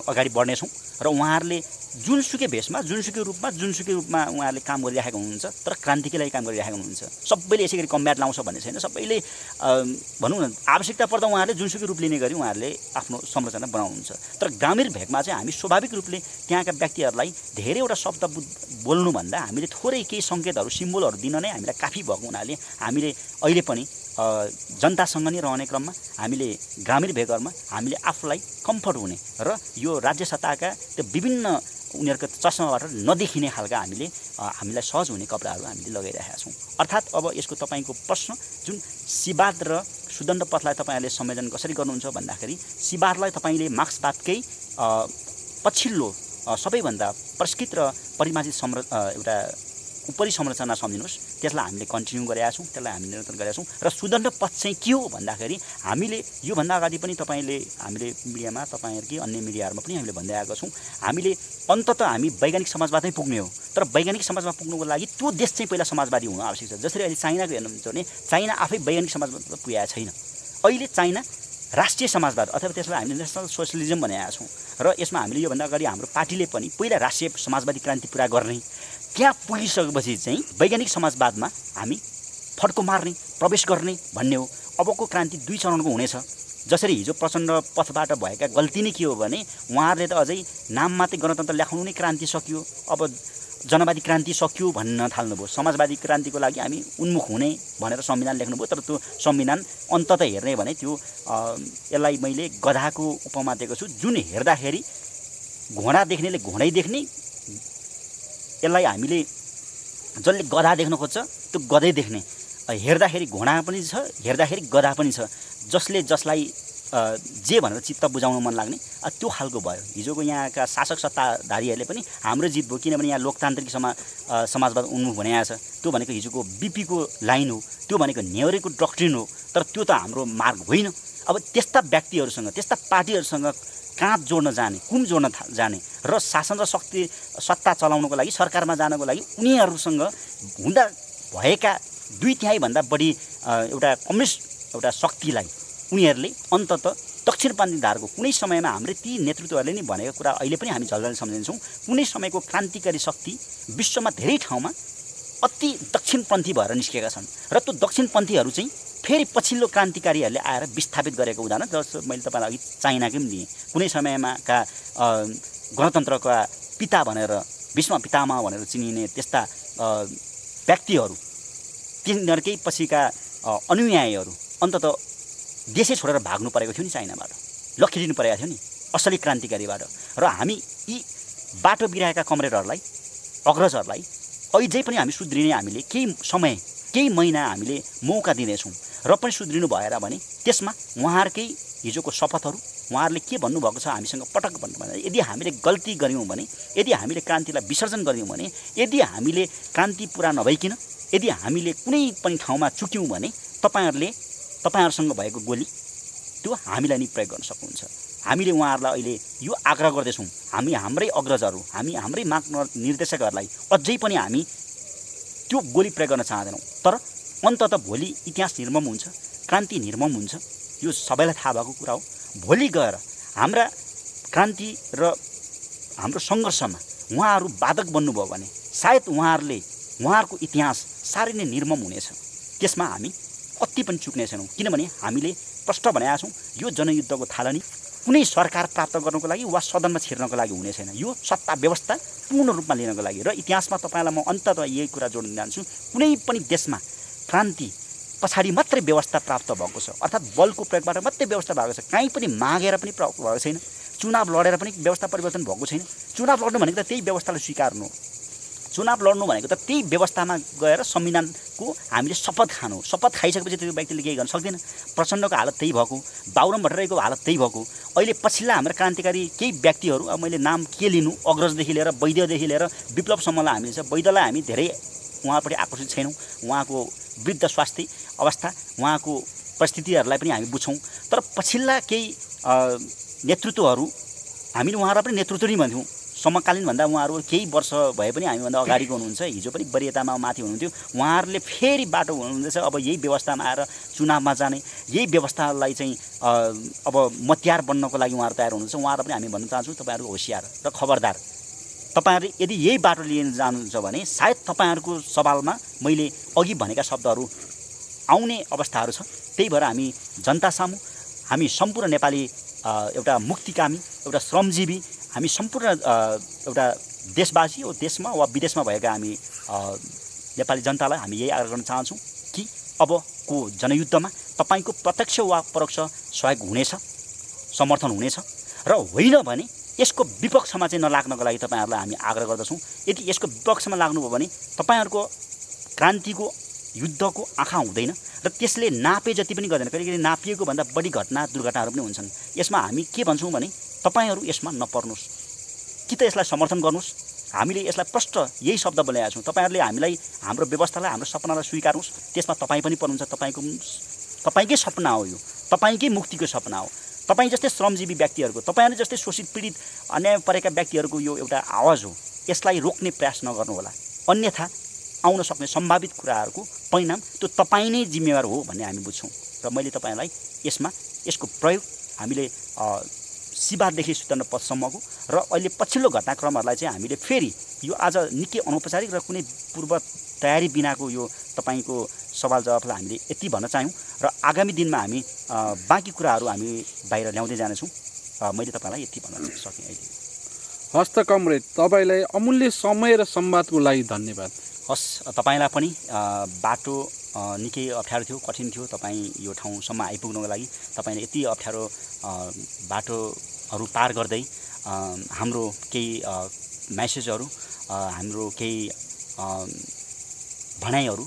अगाडि बढ्नेछौँ र उहाँहरूले जुनसुकै भेषमा, जुनसुकै रूपमा उहाँहरूले काम गरिराखेका हुनुहुन्छ, तर क्रान्तिकै लागि काम गरिराखेका हुनुहुन्छ। सबैले यसै गरी कम्ब्याट लाउँछ भन्ने छैन। सबैले भनौँ न आवश्यकता पर्दा उहाँहरूले जुनसुकै रूप लिने गरी उहाँहरूले आफ्नो संरचना बनाउनुहुन्छ। तर ग्रामीण भेगमा चाहिँ हामी स्वाभाविक रूपले त्यहाँका व्यक्तिहरूलाई धेरैवटा शब्द बोल्नुभन्दा हामीले थोरै केही सङ्केतहरू, सिम्बोलहरू दिन नै हामीलाई काफी भएको हुनाले हामीले अहिले पनि जनतासँग नै रहने क्रममा हामीले ग्रामीण भेगहरूमा हामीले आफूलाई कम्फर्ट हुने र यो राज्य सत्ताका त्यो विभिन्न उनीहरूको चस्माबाट नदेखिने खालका हामीलाई सहज हुने कपडाहरू हामीले लगाइरहेका छौँ। अर्थात् अब यसको तपाईँको प्रश्न जुन सिबाद र सुदण्ड पथलाई तपाईँहरूले संयोजन कसरी गर्नुहुन्छ भन्दाखेरि सिबादलाई तपाईँले मार्क्सवादकै पछिल्लो सबैभन्दा परिष्कृत र परिमार्जित एउटा उपरि संरचना सम्झिनुहोस्, त्यसलाई हामीले कन्टिन्यू गरेका छौँ, त्यसलाई हामी निरन्तर गरेका छौँ। र सुदण्ड पक्ष चाहिँ के हो भन्दाखेरि हामीले योभन्दा अगाडि पनि हामीले मिडियामा, तपाईँहरूकै अन्य मिडियाहरूमा पनि हामीले भन्दै आएका छौँ, हामीले अन्ततः हामी वैज्ञानिक समाजवादमै पुग्ने हो। तर वैज्ञानिक समाजमा पुग्नुको लागि त्यो देश चाहिँ पहिला समाजवादी हुनु आवश्यक छ। जसरी अहिले चाइनाको हेर्नुहुन्छ भने चाइना आफै वैज्ञानिक समाजवादमा पुगेको छैन। अहिले चाइना राष्ट्रिय समाजवाद अथवा त्यसलाई हामीले नेसनल सोसलिजम भनेका छौँ। र यसमा हामीले योभन्दा अगाडि हाम्रो पार्टीले पनि पहिला राष्ट्रिय समाजवादी क्रान्ति पुरा गर्ने, त्यहाँ पुगिसकेपछि चाहिँ वैज्ञानिक समाजवादमा हामी फड्को मार्ने, प्रवेश गर्ने भन्ने हो। अबको क्रान्ति 2 चरणको हुनेछ। जसरी हिजो प्रचण्ड पथबाट भएका गल्ती नै के हो भने उहाँहरूले त अझै नाम मात्रै गणतन्त्र ल्याउनु नै क्रान्ति सकियो, अब जनवादी क्रान्ति सकियो भन्न थाल्नुभयो। समाजवादी क्रान्तिको लागि हामी उन्मुख हुने भनेर संविधान लेख्नुभयो। तर त्यो संविधान अन्ततः हेर्ने भने त्यो यसलाई मैले गधाको उपमा दिएको छु, जुन हेर्दाखेरि घोडा देख्नेले घोडै देख्ने, यसलाई हामीले जसले गधा देख्न खोज्छ त्यो गधै देख्ने। हेर्दाखेरि घोडा पनि छ, हेर्दाखेरि गधा पनि छ। जसलाई जे भनेर चित्त बुझाउन मन लाग्ने त्यो खालको भयो। हिजोको यहाँका शासक सत्ताधारीहरूले पनि हाम्रो जित भयो, किनभने यहाँ लोकतान्त्रिक समाजवाद उन्मुख भनेको छ। त्यो भनेको हिजोको बीपीको लाइन हो, त्यो भनेको नेहरुको डक्ट्रिन हो। तर त्यो त हाम्रो मार्ग होइन। अब त्यस्ता व्यक्तिहरूसँग, त्यस्ता पार्टीहरूसँग काँध जोड्न जाने, कुम जोड्न जाने र शासन र सत्ता चलाउनको लागि, सरकारमा जानको लागि उनीहरूसँग हुँदा भएका 2/3 भन्दा बढी एउटा कम्युनिस्ट एउटा शक्तिलाई उनीहरूले अन्ततः दक्षिणपन्थी धारको कुनै समयमा हाम्रो ती नेतृत्वहरूले नै भनेको कुरा अहिले पनि हामी झल्झल सम्झिन्छौँ। कुनै समयको क्रान्तिकारी शक्ति विश्वमा धेरै ठाउँमा अति दक्षिणपन्थी भएर निस्केका छन् र त्यो दक्षिणपन्थीहरू चाहिँ फेरि पछिल्लो क्रान्तिकारीहरूले आएर विस्थापित गरेको उदाहरण जस्तो मैले तपाईँलाई अघि चाइनाकै पनि दिएँ। कुनै समयमा गणतन्त्रका पिता भनेर, विश्व पितामह भनेर चिनिने त्यस्ता व्यक्तिहरू, तिनीहरूकै पछिका अनुयायीहरू अन्ततः देशै छोडेर भाग्नु परेको थियो नि, चाइनाबाट लखेलिनु परेको थियो नि असली क्रान्तिकारीबाट। र हामी यी बाटो बिराएका कमरेडहरूलाई, अग्रजहरूलाई अझै पनि हामी सुध्रिने, हामीले केही समय, केही महिना हामीले मौका दिनेछौँ र पनि सुध्रिनु भएर भने त्यसमा उहाँहरूकै हिजोको शपथहरू, उहाँहरूले के भन्नुभएको छ हामीसँग पटक भन्नु भने, यदि हामीले गल्ती गऱ्यौँ भने, यदि हामीले क्रान्तिलाई विसर्जन गऱ्यौँ भने, यदि हामीले क्रान्ति पुरा नभइकन यदि हामीले कुनै पनि ठाउँमा चुक्यौँ भने तपाईँहरूसँग भएको गोली त्यो हामीलाई नै प्रयोग गर्न सक्नुहुन्छ। हामीले उहाँहरूलाई अहिले यो आग्रह गर्दैछौँ, हाम्रै अग्रजहरू, हाम्रै माग निर्देशकहरूलाई अझै पनि हामी त्यो गोली प्रयोग गर्न चाहँदैनौँ। तर अन्ततः भोलि इतिहास निर्मम हुन्छ, क्रान्ति निर्मम हुन्छ, यो सबैलाई थाहा भएको कुरा हो। भोलि गएर हाम्रा क्रान्ति र हाम्रो सङ्घर्षमा उहाँहरू बाधक बन्नुभयो भने सायद उहाँहरूको इतिहास साह्रै नै निर्मम हुनेछ। त्यसमा हामी अति पनि चुक्ने छैनौँ, किनभने हामीले प्रष्ट भनेका छौँ, यो जनयुद्धको थालनी कुनै सरकार प्राप्त गर्नको लागि वा सदनमा छिर्नको लागि हुने छैन। यो सत्ता व्यवस्था पूर्ण रूपमा लिनको लागि। र इतिहासमा तपाईँलाई म अन्ततः यही कुरा जोड्न चाहन्छु, कुनै पनि देशमा क्रान्ति पछाडि मात्रै व्यवस्था प्राप्त भएको छ, अर्थात् बलको प्रयोगबाट मात्रै व्यवस्था भएको छ। कहीँ पनि मागेर पनि प्राप्त भएको छैन, चुनाव लडेर पनि व्यवस्था परिवर्तन भएको छैन। चुनाव लड्नु भनेको त त्यही व्यवस्थालाई स्वीकार्नु हो। चुनाव लड्नु भनेको त त्यही व्यवस्थामा गएर संविधानको हामीले शपथ खानु। शपथ खाइसकेपछि त्यो व्यक्तिले केही गर्न सक्दैन। प्रचण्डको हालत त्यही भएको, बाबुराम भट्टराईको हालत त्यही भएको। अहिले पछिल्ला हाम्रो क्रान्तिकारी केही व्यक्तिहरू, अब मैले नाम के लिनु, अग्रजदेखि लिएर वैद्यदेखि लिएर विप्लवसम्मलाई हामीले छ। वैद्यलाई हामी धेरै उहाँपट्टि आकर्षित छैनौँ, उहाँको वृद्ध स्वास्थ्य अवस्था, उहाँको परिस्थितिहरूलाई पनि हामी बुझ्छौँ। तर पछिल्ला केही नेतृत्वहरू, हामीले उहाँहरूलाई पनि नेतृत्व नै भन्थ्यौँ। समकालीन भन्दा उहाँहरू केही वर्ष भए पनि हामीभन्दा अगाडिको हुनुहुन्छ, हिजो पनि वरियतामा माथि हुनुहुन्थ्यो। उहाँहरूले फेरि बाटो हुनुहुँदैछ, अब यही व्यवस्थामा आएर चुनावमा जाने, यही व्यवस्थालाई चाहिँ अब मतियार बन्नको लागि उहाँहरू तयार हुनुहुन्छ। उहाँहरूलाई पनि हामी भन्न चाहन्छौँ, तपाईँहरू होसियार र खबरदार। तपाईँहरूले यदि यही बाटो लिएर जानुहुन्छ भने सायद तपाईँहरूको सवालमा मैले अघि भनेका शब्दहरू आउने अवस्थाहरू छ। त्यही भएर हामी जनता सामु, हामी सम्पूर्ण नेपाली एउटा मुक्तिकामी, एउटा श्रमजीवी, हामी सम्पूर्ण एउटा देशवासी हो, देशमा वा विदेशमा भएका हामी नेपाली जनतालाई हामी यही आग्रह गर्न चाहन्छौँ कि अबको जनयुद्धमा तपाईँको प्रत्यक्ष वा परोक्ष सहयोग हुनेछ, समर्थन हुनेछ। र होइन भने यसको विपक्षमा चाहिँ नलाग्नको लागि तपाईँहरूलाई हामी आग्रह गर्दछौँ। यदि यसको विपक्षमा लाग्नुभयो भने तपाईँहरूको क्रान्तिको, युद्धको आँखा हुँदैन र त्यसले नापे जति पनि गर्दैन। कहिले कहिले नापिएको भन्दा बढी दुर्घटनाहरू पनि हुन्छन्। यसमा हामी के भन्छौँ भने तपाईँहरू यसमा नपर्नुहोस्, कि त यसलाई समर्थन गर्नुहोस् हामीले यसलाई प्रष्ट यही शब्द बोलेका छौँ, तपाईँहरूले हामीलाई हाम्रो व्यवस्थालाई हाम्रो सपनालाई स्वीकार्नुहोस्, त्यसमा तपाईँ पनि पर्नुहुन्छ, तपाईँकै सपना हो, यो तपाईँकै मुक्तिको सपना हो। तपाईँ जस्तै श्रमजीवी व्यक्तिहरूको, तपाईँहरू जस्तै शोषित पीडित अन्याय परेका व्यक्तिहरूको यो एउटा आवाज हो, यसलाई रोक्ने प्रयास नगर्नुहोला, अन्यथा आउन सक्ने सम्भावित कुराहरूको परिणाम त्यो तपाईँ नै जिम्मेवार हो भन्ने हामी बुझ्छौँ। र मैले तपाईँलाई यसको प्रयोग हामीले सिबादेखि सुतन पथसम्मको र अहिले पछिल्लो घटनाक्रमहरूलाई चाहिँ हामीले फेरि यो आज निकै अनौपचारिक र कुनै पूर्व तयारी बिनाको यो तपाईँको सवाल जवाफलाई हामीले यति भन्न चाह्यौँ र आगामी दिनमा हामी बाँकी कुराहरू हामी बाहिर ल्याउँदै जानेछौँ। मैले तपाईँलाई यति भन्न सकेँ अहिले। हस्त कमरेड, तपाईँलाई अमूल्य समय र संवादको लागि धन्यवाद। हस्, तपाईँलाई पनि बाटो निकै अप्ठ्यारो थियो, कठिन थियो। तपाईँ यो ठाउँसम्म आइपुग्नको लागि तपाईँले यति अप्ठ्यारो बाटोहरू पार गर्दै हाम्रो केही मेसेजहरू, हाम्रो केही भनाइहरू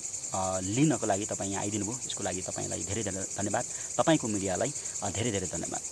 लिनको लागि तपाईँ यहाँ आइदिनु भयो। यसको लागि तपाईँलाई धेरै धेरै धन्यवाद। तपाईँको मिडियालाई धेरै धेरै धन्यवाद।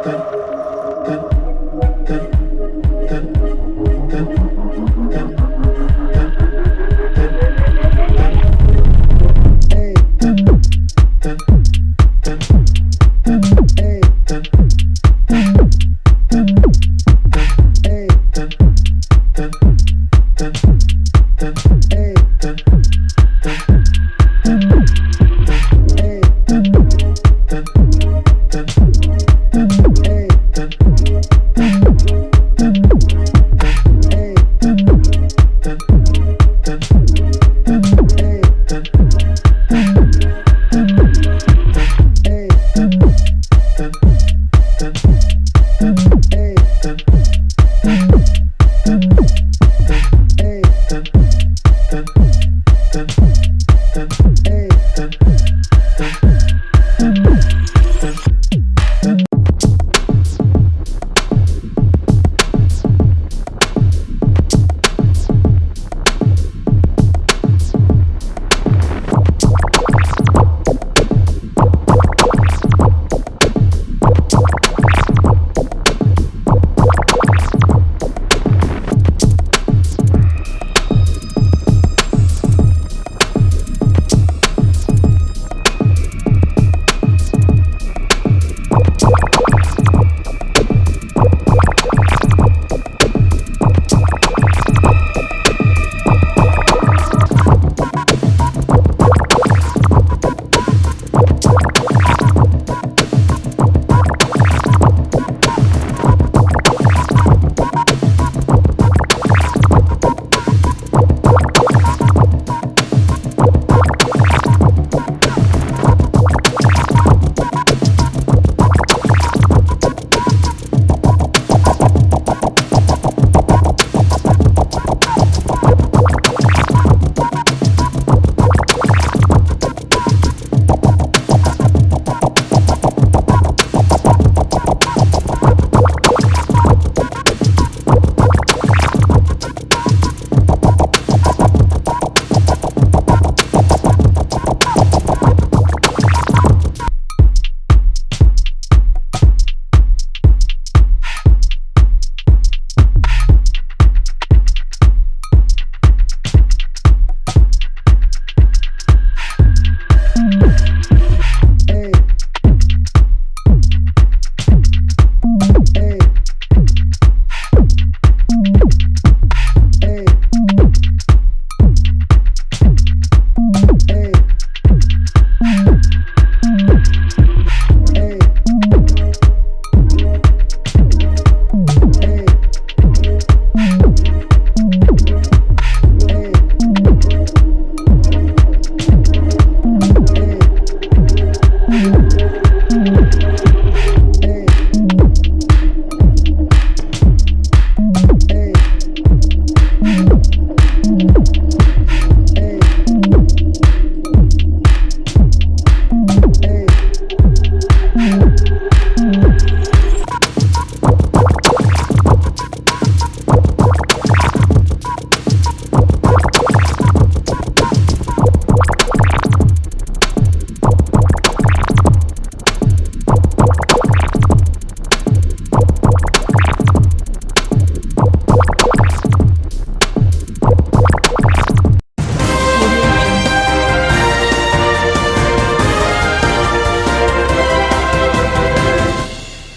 चाहिँ